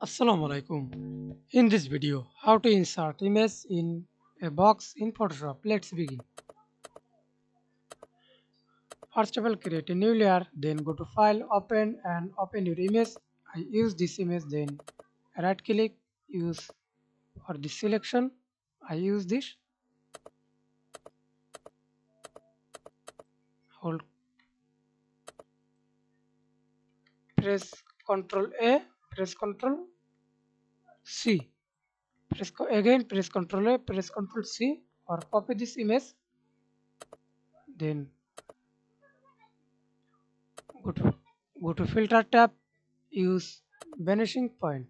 Assalamu alaikum. In this video, how to insert image in a box in Photoshop. Let's begin. First of all, create a new layer, then go to File, Open and open your image. I use this image, then right click, use for this selection. I use this, hold, press Ctrl A, press Ctrl C. Again press Ctrl A, press Ctrl C or copy this image, then go to filter tab, use vanishing point,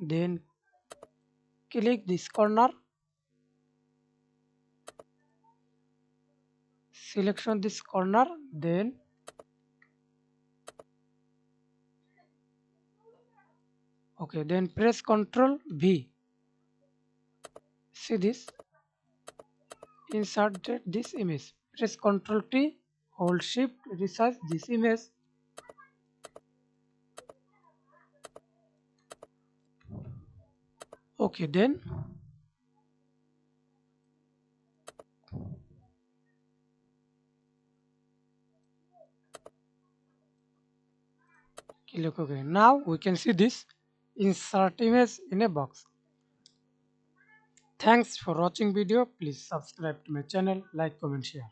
then click this corner, selection this corner, then then press Ctrl V. See this, inserted this image. Press Ctrl T, hold Shift, resize this image. Then click OK. Now we can see this insert image in a box. Thanks for watching video. Please subscribe to my channel, like, comment, share.